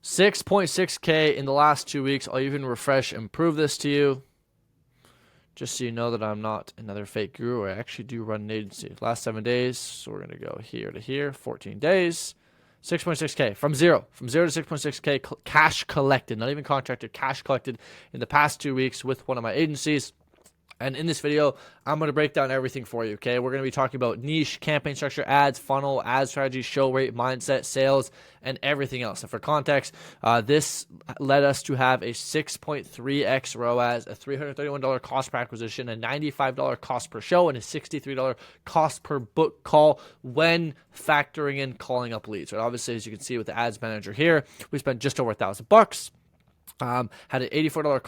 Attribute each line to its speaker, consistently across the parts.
Speaker 1: 6.6K in the last 2 weeks. I'll even refresh and prove this to you, just so you know that I'm not another fake guru. I actually do run an agency. Last 7 days, so we're going to go here to here, 14 days. 6.6K from zero to 6.6K cash collected, not even contracted, cash collected in the past 2 weeks with one of my agencies. And in this video, I'm going to break down everything for you, okay? We're going to be talking about niche, campaign structure, ads, funnel, ad strategy, show rate, mindset, sales, and everything else. And for context, this led us to have a 6.3x ROAS, a $331 cost per acquisition, a $95 cost per show, and a $63 cost per book call when factoring in calling up leads. Right? Obviously, as you can see with the ads manager here, we spent just over $1,000. Had an $84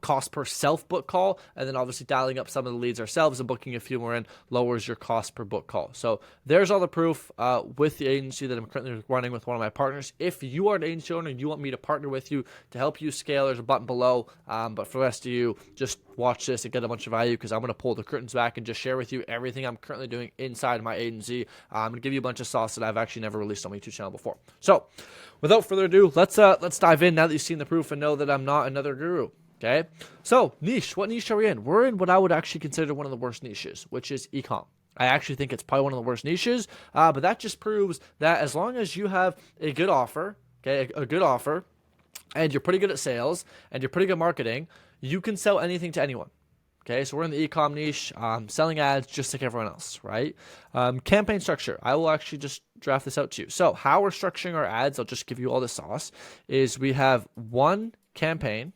Speaker 1: cost per self book call, and then obviously dialing up some of the leads ourselves and booking a few more in lowers your cost per book call. So there's all the proof with the agency that I'm currently running with one of my partners. If you are an agency owner and you want me to partner with you to help you scale, there's a button below. But for the rest of you, just watch this and get a bunch of value, because I'm going to pull the curtains back and just share with you everything I'm currently doing inside my agency. I'm going to give you a bunch of sauce that I've actually never released on my YouTube channel before. So without further ado, let's dive in now that you've seen the proof and know that I'm not another guru. Okay, so niche. What niche are we in? We're in what I would actually consider one of the worst niches, which is e-com. I actually think it's probably one of the worst niches, but that just proves that as long as you have a good offer, okay, a good offer, and you're pretty good at sales, and you're pretty good at marketing, you can sell anything to anyone. Okay, so we're in the e-com niche, selling ads just like everyone else, right? Campaign structure. I will actually just draft this out to you. So how we're structuring our ads, I'll just give you all the sauce, is we have one campaign.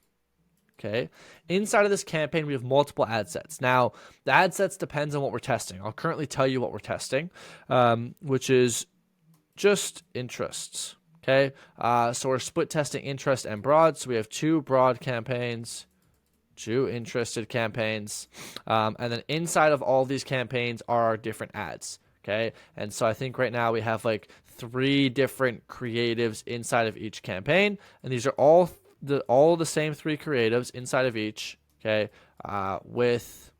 Speaker 1: Okay. Inside of this campaign, we have multiple ad sets. Now, the ad sets depends on what we're testing. I'll currently tell you what we're testing, which is just interests. Okay. So we're split testing interest and broad. So we have 2 broad campaigns, 2 interested campaigns. And then inside of all these campaigns are our different ads. Okay. And so I think right now we have like 3 different creatives inside of each campaign. And these are all the same 3 creatives inside of each, okay, with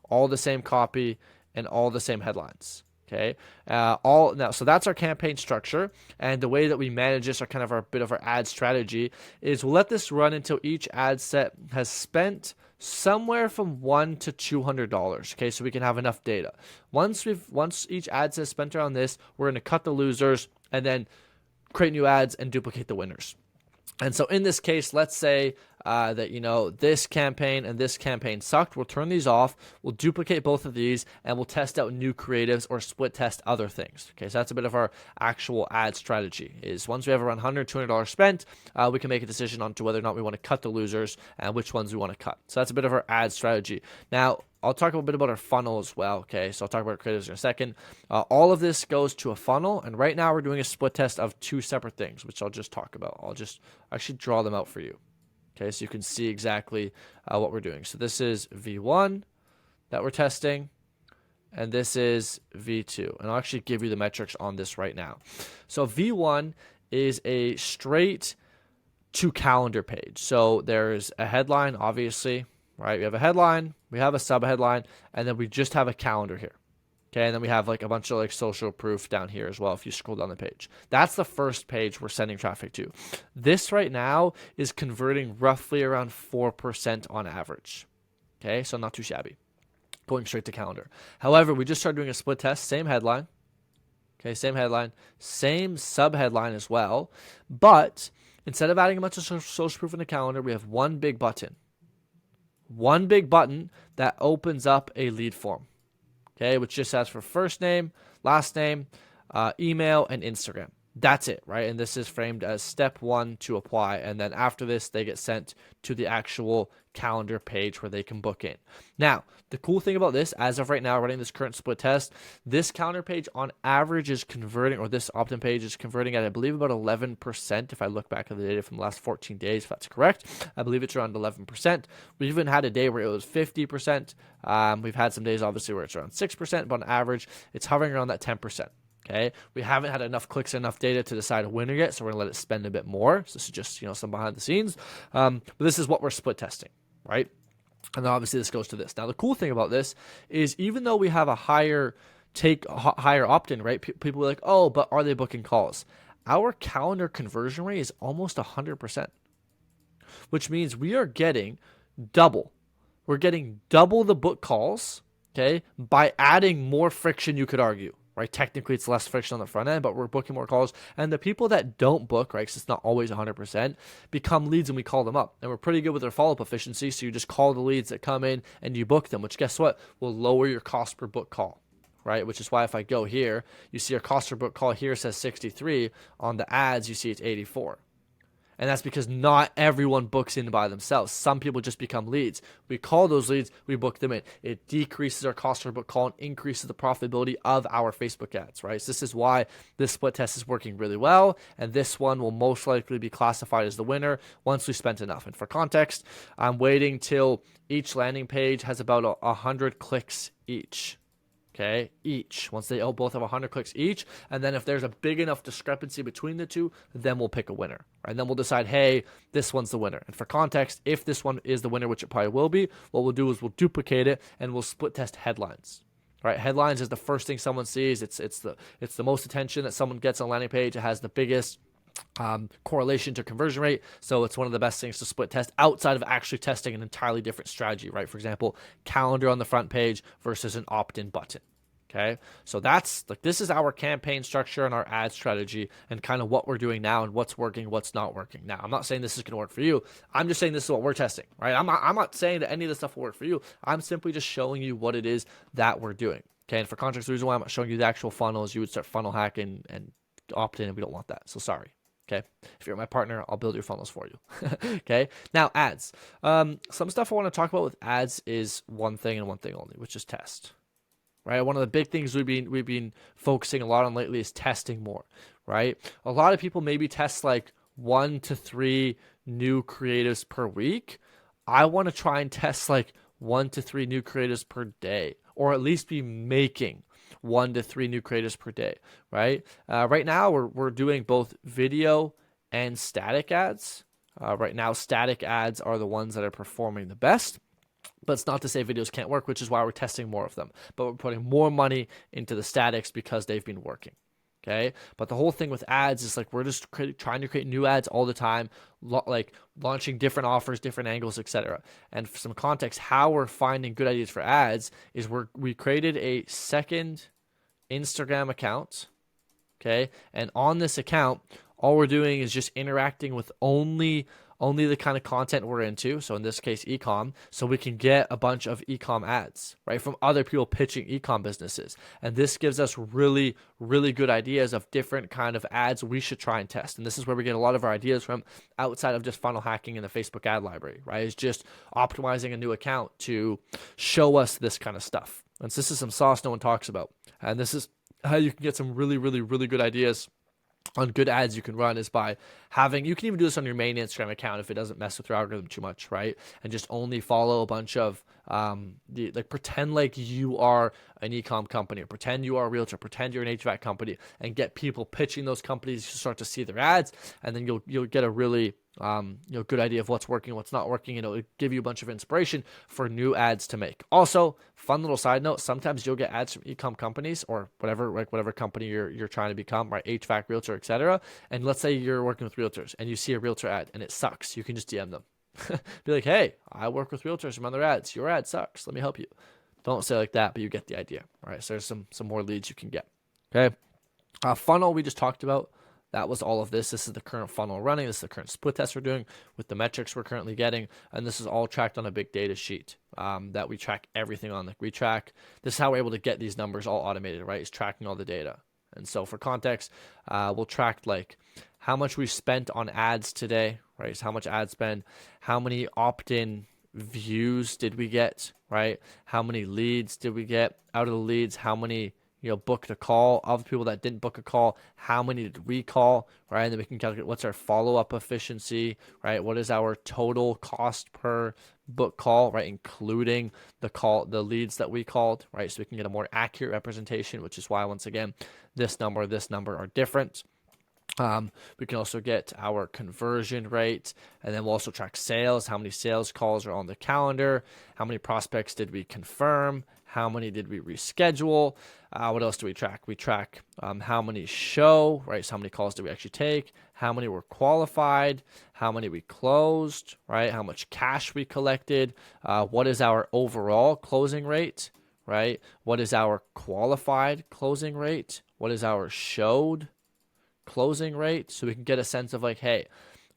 Speaker 1: all the same copy and all the same headlines, okay. So that's our campaign structure, and the way that we manage this, or kind of our bit of our ad strategy, is we'll let this run until each ad set has spent somewhere from $100 to $200, okay, so we can have enough data. Once each ad set is spent around this, we're going to cut the losers and then create new ads and duplicate the winners. And so in this case, let's say that, this campaign and this campaign sucked. We'll turn these off. We'll duplicate both of these, and we'll test out new creatives or split test other things. Okay, so that's a bit of our actual ad strategy, is once we have around $100, $200 spent, we can make a decision on to whether or not we want to cut the losers and which ones we want to cut. So that's a bit of our ad strategy. Now, I'll talk a bit about our funnel as well, okay? So I'll talk about creatives in a second. All of this goes to a funnel, and right now we're doing a split test of 2 separate things, which I'll just talk about. I'll just actually draw them out for you, okay? So you can see exactly what we're doing. So this is V1 that we're testing, and this is V2. And I'll actually give you the metrics on this right now. So V1 is a straight to calendar page. So there's a headline, obviously, right? We have a headline, we have a sub-headline, and then we just have a calendar here. Okay, and then we have like a bunch of like social proof down here as well if you scroll down the page. That's the first page we're sending traffic to. This right now is converting roughly around 4% on average. Okay, so not too shabby. Going straight to calendar. However, we just started doing a split test, same headline. Okay, same headline, same sub-headline as well. But instead of adding a bunch of social proof in the calendar, we have one big button. One big button that opens up a lead form, okay, which just asks for first name, last name, email, and Instagram. That's it, right? And this is framed as step 1 to apply. And then after this, they get sent to the actual calendar page where they can book in. Now, the cool thing about this, as of right now, running this current split test, this calendar page on average is converting, or this opt-in page is converting at, I believe, about 11%. If I look back at the data from the last 14 days, if that's correct, I believe it's around 11%. We've even had a day where it was 50%. We've had some days, obviously, where it's around 6%, but on average, it's hovering around that 10%. Okay, we haven't had enough clicks and enough data to decide a winner yet, so we're gonna let it spend a bit more. So this is just some behind the scenes, but this is what we're split testing, right? And then obviously this goes to this. Now the cool thing about this is even though we have a higher opt-in, right? People are like, oh, but are they booking calls? our calendar conversion rate is almost 100%, which means we are getting double. We're getting double the book calls, okay, by adding more friction, you could argue, right? Technically, it's less friction on the front end, but we're booking more calls. And the people that don't book, right, because it's not always 100%, become leads and we call them up. And we're pretty good with our follow-up efficiency, so you just call the leads that come in and you book them, which guess what? Will lower your cost per book call, right? Which is why if I go here, you see our cost per book call here says 63. On the ads, you see it's 84. And that's because not everyone books in by themselves. Some people just become leads. We call those leads, we book them in. It decreases our cost per book call and increases the profitability of our Facebook ads, right? So this is why this split test is working really well. And this one will most likely be classified as the winner once we spent enough. And for context, I'm waiting till each landing page has about 100 clicks each. Okay, each. Once they both have 100 clicks each, and then if there's a big enough discrepancy between the two, then we'll pick a winner. Right? And then we'll decide, hey, this one's the winner. And for context, if this one is the winner, which it probably will be, what we'll do is we'll duplicate it and we'll split test headlines. Right? Headlines is the first thing someone sees. It's the most attention that someone gets on a landing page. It has the biggest correlation to conversion rate, so it's one of the best things to split test outside of actually testing an entirely different strategy, right? For example, calendar on the front page versus an opt-in button. Okay, so that's like, this is our campaign structure and our ad strategy and kind of what we're doing now and what's working, what's not working. Now, I'm not saying this is going to work for you. I'm just saying this is what we're testing, right? I'm not saying that any of this stuff will work for you. I'm simply just showing you what it is that we're doing. Okay, and for context, the reason why I'm not showing you the actual funnel is you would start funnel hacking and opt in, and we don't want that. So sorry. Okay, if you're my partner, I'll build your funnels for you. Okay, now ads. Some stuff I want to talk about with ads is one thing and one thing only, which is test. Right, one of the big things we've been focusing a lot on lately is testing more. Right, a lot of people maybe test like 1 to 3 new creatives per week. I want to try and test like 1 to 3 new creatives per day, or at least be making 1 to 3 new creatives per day, right? Right now, we're doing both video and static ads. Right now, static ads are the ones that are performing the best. But it's not to say videos can't work, which is why we're testing more of them. But we're putting more money into the statics because they've been working. Okay, but the whole thing with ads is like we're just trying to create new ads all the time, like launching different offers, different angles, etc. And for some context, how we're finding good ideas for ads is we created a second Instagram account, okay, and on this account, all we're doing is just interacting with only the kind of content we're into, so in this case, e-com, so we can get a bunch of e-com ads, right, from other people pitching e-com businesses. And this gives us really, really good ideas of different kind of ads we should try and test. And this is where we get a lot of our ideas from outside of just funnel hacking in the Facebook ad library, right? It's just optimizing a new account to show us this kind of stuff. And so this is some sauce no one talks about. And this is how you can get some really, really, really good ideas on good ads you can run is by having, you can even do this on your main Instagram account if it doesn't mess with your algorithm too much, right? And just only follow a bunch of, pretend like you are an e-com company, or pretend you are a realtor, pretend you're an HVAC company, and get people pitching those companies to start to see their ads, and then you'll get a really good idea of what's working, what's not working, and it'll give you a bunch of inspiration for new ads to make. Also, fun little side note, sometimes you'll get ads from e-com companies or whatever company you're trying to become, right? HVAC, realtor, etc. And let's say you're working with realtors and you see a realtor ad and it sucks. You can just DM them. Be like, hey, I work with realtors from other ads. Your ad sucks. Let me help you. Don't say like that, but you get the idea. All right, so there's some more leads you can get. Okay, funnel we just talked about. That was all of this. This is the current funnel running. This is the current split test we're doing with the metrics we're currently getting. And this is all tracked on a big data sheet that we track everything on. Like we track, this is how we're able to get these numbers all automated, right? Is tracking all the data. And so for context, we'll track like how much we spent on ads today, right? So how much ad spend, how many opt-in views did we get, right? How many leads did we get? Out of the leads, how many booked a call? Of the people that didn't book a call, how many did we call, right? And then we can calculate what's our follow-up efficiency, right? What is our total cost per book call, right? Including the leads that we called, right? So we can get a more accurate representation, which is why, once again, this number are different. We can also get our conversion rate, and then we'll also track sales, how many sales calls are on the calendar, how many prospects did we confirm, How many did we reschedule? What else do we track? We track how many show, right? So how many calls did we actually take? How many were qualified? How many we closed, right? How much cash we collected? What is our overall closing rate, right? What is our qualified closing rate? What is our showed closing rate? So we can get a sense of like, hey,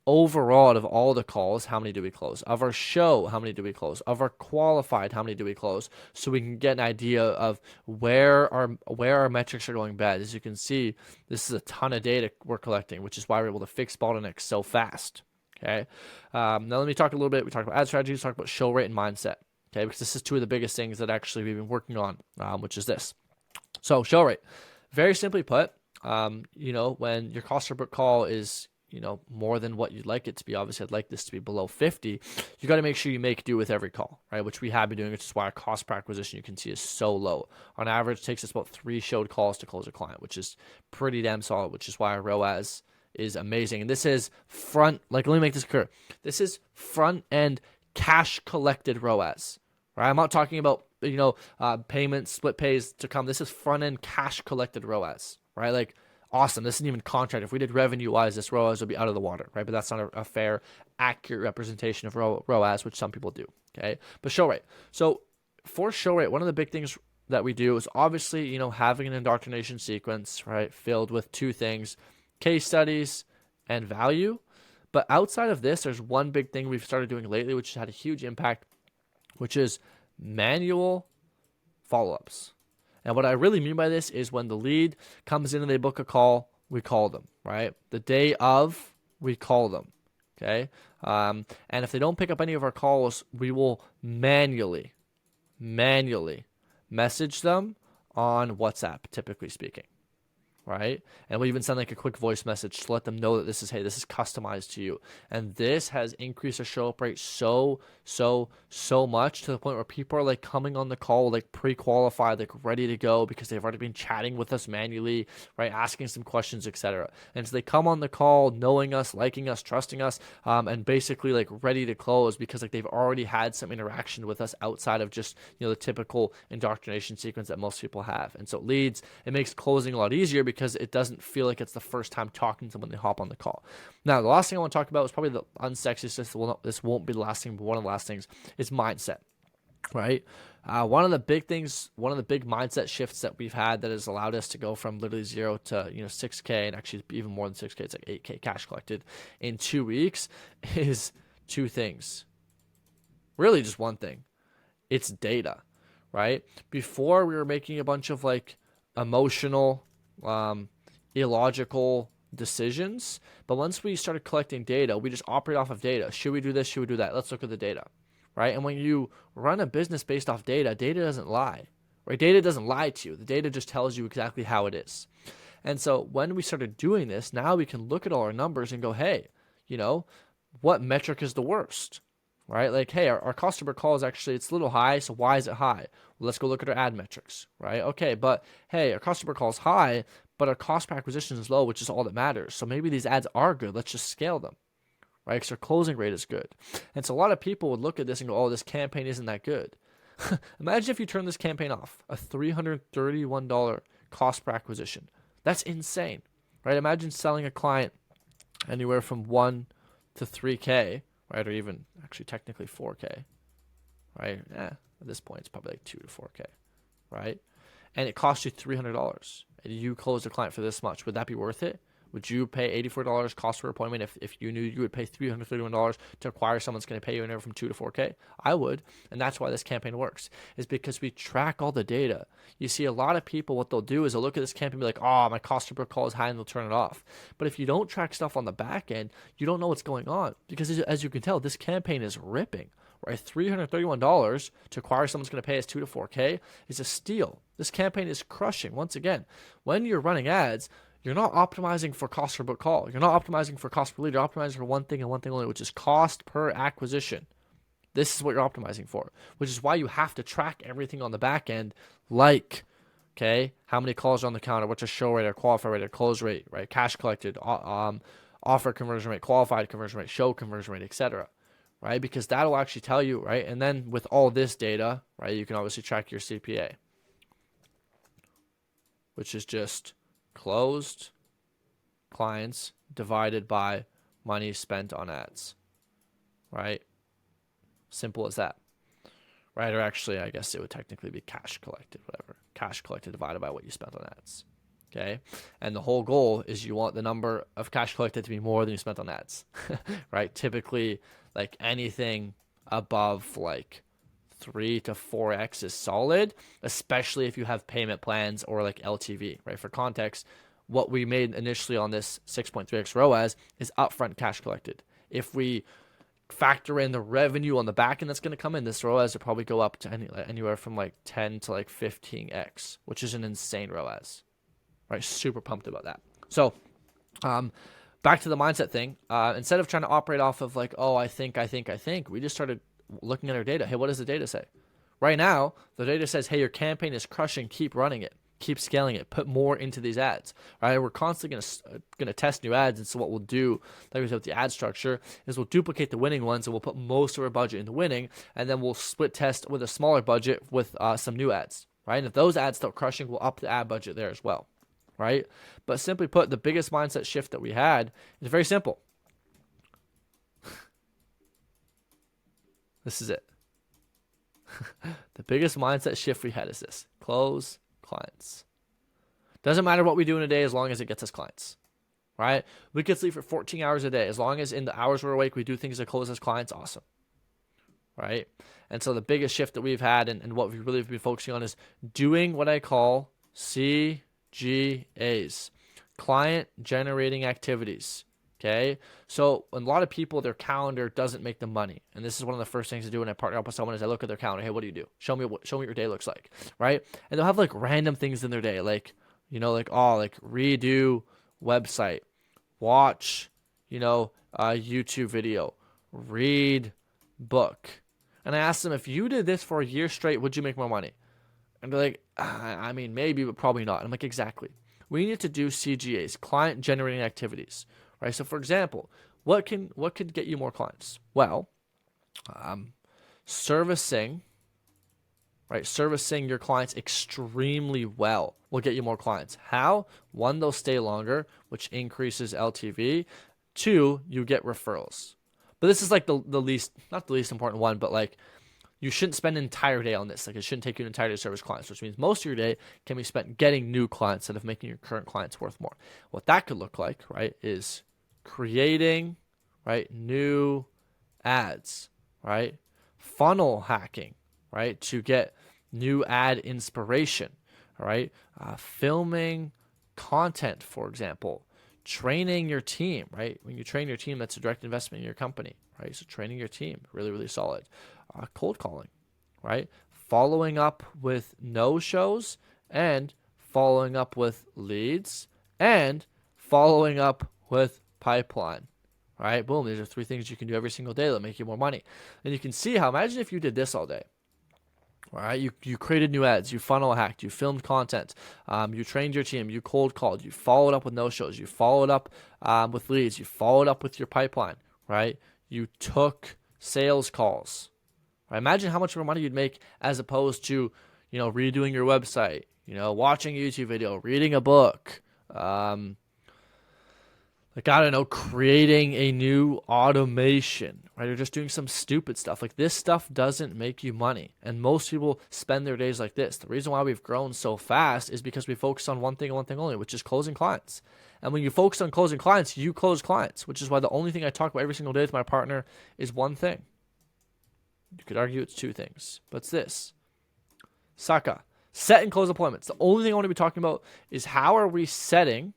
Speaker 1: overall, out of all the calls, how many do we close? Of our show, how many do we close? Of our qualified, how many do we close? So we can get an idea of where our metrics are going bad. As you can see, this is a ton of data we're collecting, which is why we're able to fix bottlenecks so fast. Okay. Now let me talk a little bit. We talked about ad strategies, talk about show rate and mindset. Okay, because this is two of the biggest things that actually we've been working on, which is this. So show rate, very simply put, when your cost per book call is more than what you'd like it to be. Obviously, I'd like this to be below 50. You got to make sure you make do with every call, right? Which we have been doing, which is why our cost per acquisition, you can see, is so low. On average, it takes us about 3 showed calls to close a client, which is pretty damn solid, which is why our ROAS is amazing. And this is let me make this clear. This is front end cash collected ROAS, right? I'm not talking about, payments, split pays to come. This is front end cash collected ROAS, right? Like, awesome. This isn't even contract. If we did revenue-wise, this ROAS would be out of the water, right? But that's not a fair, accurate representation of ROAS, which some people do, okay? But show rate. So for show rate, one of the big things that we do is obviously, having an indoctrination sequence, right, filled with 2 things, case studies and value. But outside of this, there's one big thing we've started doing lately, which has had a huge impact, which is manual follow-ups. And what I really mean by this is when the lead comes in and they book a call, we call them, right? The day of, we call them, okay? And if they don't pick up any of our calls, we will manually message them on WhatsApp, typically speaking, right? And we'll even send like a quick voice message to let them know that this is customized to you. And this has increased our show up rate so much to the point where people are like coming on the call like pre-qualified, like ready to go because they've already been chatting with us manually, right? Asking some questions, etc. And so they come on the call knowing us, liking us, trusting us, and basically like ready to close because like they've already had some interaction with us outside of just, the typical indoctrination sequence that most people have. And so it makes closing a lot easier because it doesn't feel like it's the first time talking to them when they hop on the call. Now, the last thing I want to talk about is probably the unsexiest. This won't be the last thing, but one of the last things is mindset, right? One of the big mindset shifts that we've had that has allowed us to go from literally 0 to 6K, and actually even more than 6K, it's like 8K cash collected in 2 weeks, is 2 things. Really, just one thing. It's data, right? Before we were making a bunch of like emotional, illogical decisions, but once we started collecting data, we just operate off of data. Should we do this? Should we do that? Let's look at the data, right? And when you run a business based off data doesn't lie, right? Data doesn't lie to you. The data just tells you exactly how it is. And so when we started doing this, now we can look at all our numbers and go, hey, what metric is the worst? Right? Like, hey, our cost per call is actually, it's a little high, so why is it high? Well, let's go look at our ad metrics, right? Okay, but hey, our cost per call is high, but our cost per acquisition is low, which is all that matters. So maybe these ads are good. Let's just scale them, right? Because our closing rate is good. And so a lot of people would look at this and go, oh, this campaign isn't that good. Imagine if you turn this campaign off, a $331 cost per acquisition. That's insane, right? Imagine selling a client anywhere from 1 to 3K, right? Or even actually technically 4K, right? At this point, it's probably like 2 to 4K, right? And it costs you $300 and you close the client for this much. Would that be worth it? Would you pay $84 cost per appointment if you knew you would pay $331 to acquire someone that's going to pay you anywhere from 2 to 4K? I would. And that's why this campaign works, is because we track all the data. You see, a lot of people, what they'll do is they'll look at this campaign and be like, oh, my cost per call is high, and they'll turn it off. But if you don't track stuff on the back end, you don't know what's going on, because as you can tell, this campaign is ripping. Right, $331 to acquire someone's going to pay us 2 to 4K is a steal. This campaign is crushing. Once again, when you're running ads, you're not optimizing for cost per book call. You're not optimizing for cost per lead. You're optimizing for one thing and one thing only, which is cost per acquisition. This is what you're optimizing for, which is why you have to track everything on the back end, like, okay, how many calls are on the counter, what's your show rate, or qualify rate, or close rate, right? Cash collected, offer conversion rate, qualified conversion rate, show conversion rate, etc. right? Because that'll actually tell you, right? And then with all this data, right, you can obviously track your CPA, which is just closed clients divided by money spent on ads, right? Simple as that, right? Or actually, I guess it would technically be cash collected, whatever. Cash collected divided by what you spent on ads, okay? And the whole goal is you want the number of cash collected to be more than you spent on ads, right? Typically, like anything above like 3 to 4x is solid, especially if you have payment plans or like LTV, right? For context, what we made initially on this 6.3x ROAS is upfront cash collected. If we factor in the revenue on the back end that's going to come in, this ROAS will probably go up to anywhere from like 10 to like 15x, which is an insane ROAS, right? Super pumped about that. So, back to the mindset thing. Instead of trying to operate off of like, oh, I think, we just started looking at our data. Hey, what does the data say? Right now, the data says, hey, your campaign is crushing. Keep running it. Keep scaling it. Put more into these ads. Right? We're constantly gonna test new ads, and so what we'll do, like we said with the ad structure, is we'll duplicate the winning ones, and we'll put most of our budget into winning, and then we'll split test with a smaller budget with some new ads. Right? And if those ads start crushing, we'll up the ad budget there as well. Right? But simply put, the biggest mindset shift that we had is very simple. This is it. The biggest mindset shift we had is this: close clients. Doesn't matter what we do in a day as long as it gets us clients, right? We could sleep for 14 hours a day. As long as in the hours we're awake, we do things that close us clients, awesome, right? And so the biggest shift that we've had and what we've really been focusing on is doing what I call CGAs, client generating activities. Okay, so a lot of people, their calendar doesn't make them money, and this is one of the first things to do when I partner up with someone is I look at their calendar. Hey, what do you do? Show me what your day looks like, right? And they'll have like random things in their day, like like redo website, watch, YouTube video, read book. And I asked them, if you did this for a year straight, would you make more money? And they're like, I mean, maybe, but probably not. And I'm like, exactly. We need to do CGAs, client generating activities. Right. So, for example, what could get you more clients? Well, servicing your clients extremely well will get you more clients. How? One, they'll stay longer, which increases LTV. Two, you get referrals. But this is like the least, not the least important one, but like you shouldn't spend an entire day on this. Like it shouldn't take you an entire day to service clients, which means most of your day can be spent getting new clients instead of making your current clients worth more. What that could look like, right, is creating, right, new ads, right, funnel hacking, right, to get new ad inspiration, right, filming content, for example, training your team, right. When you train your team, that's a direct investment in your company, right. So training your team, really, really solid. Cold calling, right, following up with no shows and following up with leads and following up with pipeline. All right, boom. These are 3 things you can do every single day that make you more money. And you can see how, imagine if you did this all day. All right, you created new ads, you funnel hacked, you filmed content, you trained your team, you cold called, you followed up with no shows, you followed up with leads, you followed up with your pipeline, right? You took sales calls. Right? Imagine how much more money you'd make as opposed to, redoing your website, watching a YouTube video, reading a book, creating a new automation, right? Or just doing some stupid stuff. Like this stuff doesn't make you money. And most people spend their days like this. The reason why we've grown so fast is because we focus on one thing and one thing only, which is closing clients. And when you focus on closing clients, you close clients, which is why the only thing I talk about every single day with my partner is one thing. You could argue it's 2 things, but it's this. Saka, set and close appointments. The only thing I want to be talking about is how are we setting,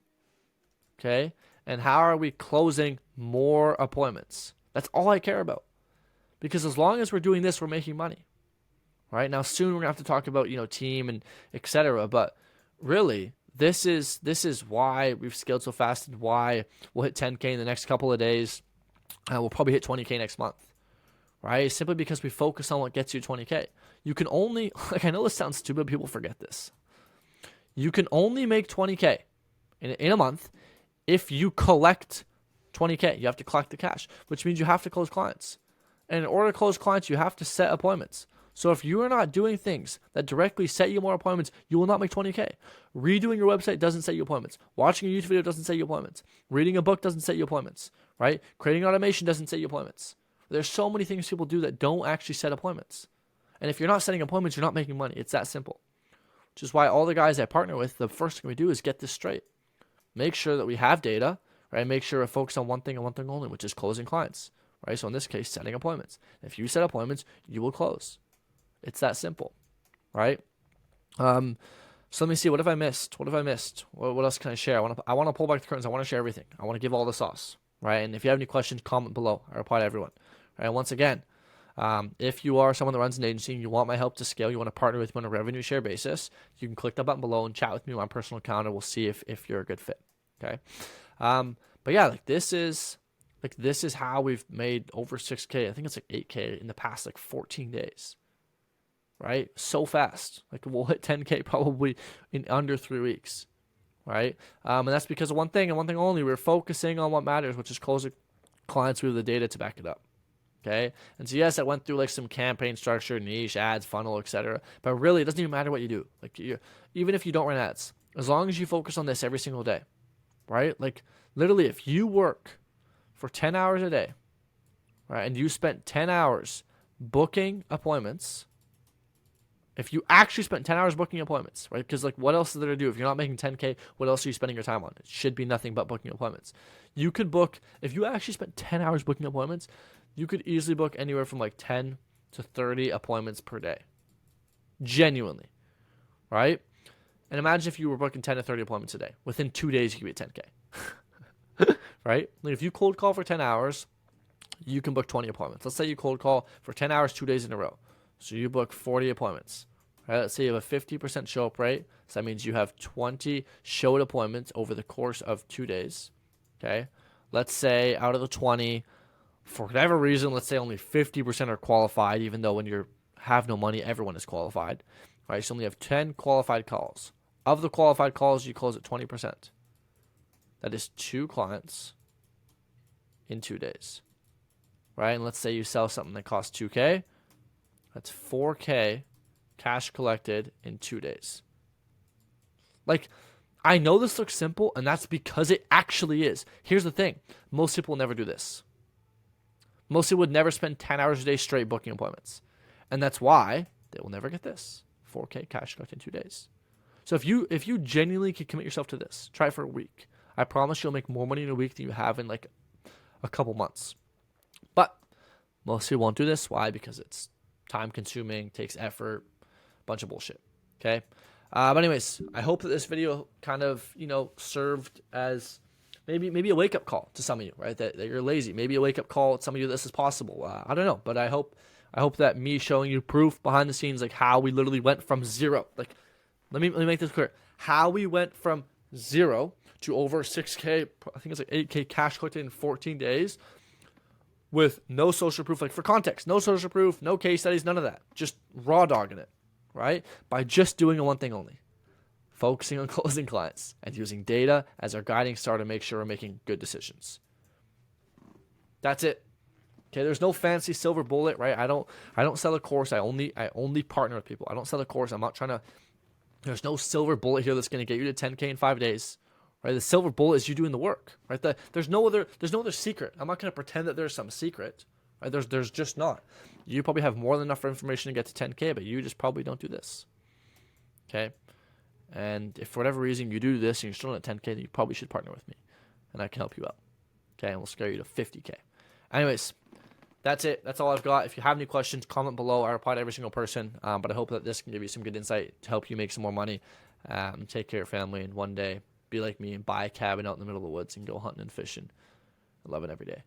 Speaker 1: okay, and how are we closing more appointments? That's all I care about. Because as long as we're doing this, we're making money. Right? Now soon we're going to have to talk about, team and etc. But really, this is why we've scaled so fast and why we'll hit 10K in the next couple of days. We'll probably hit 20K next month. Right? Simply because we focus on what gets you 20K. You can only, I know this sounds stupid, but people forget this. You can only make 20K in a month if you collect 20K. You have to collect the cash, which means you have to close clients. And in order to close clients, you have to set appointments. So if you are not doing things that directly set you more appointments, you will not make 20K. Redoing your website doesn't set you appointments. Watching a YouTube video doesn't set you appointments. Reading a book doesn't set you appointments, right? Creating automation doesn't set you appointments. There's so many things people do that don't actually set appointments. And if you're not setting appointments, you're not making money. It's that simple. Which is why all the guys I partner with, the first thing we do is get this straight. Make sure that we have data, right? Make sure we're focused on one thing and one thing only, which is closing clients, right? So in this case, setting appointments. If you set appointments, you will close. It's that simple, right? So let me see. What have I missed? What else can I share? I want to pull back the curtains. I want to share everything. I want to give all the sauce, right? And if you have any questions, comment below. I reply to everyone. Right? And once again, if you are someone that runs an agency and you want my help to scale, you want to partner with me on a revenue share basis, you can click that button below and chat with me on my personal account, and we'll see if you're a good fit. Okay. But yeah, this is how we've made over 6K. I think it's 8K in the past 14 days. Right? So fast. We'll hit 10K probably in under 3 weeks. Right? And that's because of one thing and one thing only. We're focusing on what matters, which is closing clients with the data to back it up. Okay? And so yes, I went through some campaign structure, niche, ads, funnel, etc. But really, it doesn't even matter what you do. Even if you don't run ads, as long as you focus on this every single day. Right? Literally, if you work for 10 hours a day, right, and you spent 10 hours booking appointments. If you actually spent 10 hours booking appointments, right? Because what else is there to do? If you're not making 10K, what else are you spending your time on? It should be nothing but booking appointments. You could book, if you actually spent 10 hours booking appointments, you could easily book anywhere from 10 to 30 appointments per day. Genuinely, right? And imagine if you were booking 10 to 30 appointments a day. Within 2 days, you could be at 10K, right? If you cold call for 10 hours, you can book 20 appointments. Let's say you cold call for 10 hours, 2 days in a row. So you book 40 appointments. Right? Let's say you have a 50% show up rate. So that means you have 20 showed appointments over the course of 2 days. Okay. Let's say out of the 20, for whatever reason, let's say only 50% are qualified, even though when you have no money, everyone is qualified. Right? So you only have 10 qualified calls. Of the qualified calls, you close at 20%. That is 2 clients in 2 days. Right? And let's say you sell something that costs 2K. That's 4K cash collected in 2 days. I know this looks simple, and that's because it actually is. Here's the thing. Most people will never do this. Most people would never spend 10 hours a day straight booking appointments. And that's why they will never get this. 4K cash collected in 2 days. So if you genuinely can commit yourself to this, try it for a week. I promise you'll make more money in a week than you have in a couple months. But most people won't do this. Why? Because it's time consuming, takes effort, bunch of bullshit. Okay. But anyways, I hope that this video kind of, served as maybe a wake up call to some of you, right? That you're lazy. Maybe a wake up call to some of you that this is possible. I don't know, but I hope that me showing you proof behind the scenes, how we literally went from zero. Let me make this clear. How we went from zero to over 6K, I think it's 8K cash collected in 14 days. With no social proof, for context, no social proof, no case studies, none of that. Just raw dogging it, right? By just doing one thing only. Focusing on closing clients and using data as our guiding star to make sure we're making good decisions. That's it. Okay, there's no fancy silver bullet, right? I don't sell a course. I only partner with people. I don't sell a course. I'm not trying to. There's no silver bullet here that's going to get you to 10K in 5 days. Right, the silver bullet is you doing the work. Right, there's no other secret. I'm not going to pretend that there's some secret. Right, there's just not. You probably have more than enough information to get to 10K, but you just probably don't do this. Okay, and if for whatever reason you do this and you're still not at 10K, then you probably should partner with me, and I can help you out. Okay, and we'll scale you to 50K. Anyways, that's it. That's all I've got. If you have any questions, comment below. I reply to every single person. But I hope that this can give you some good insight to help you make some more money, take care of your family, and one day be like me and buy a cabin out in the middle of the woods and go hunting and fishing. I love it every day.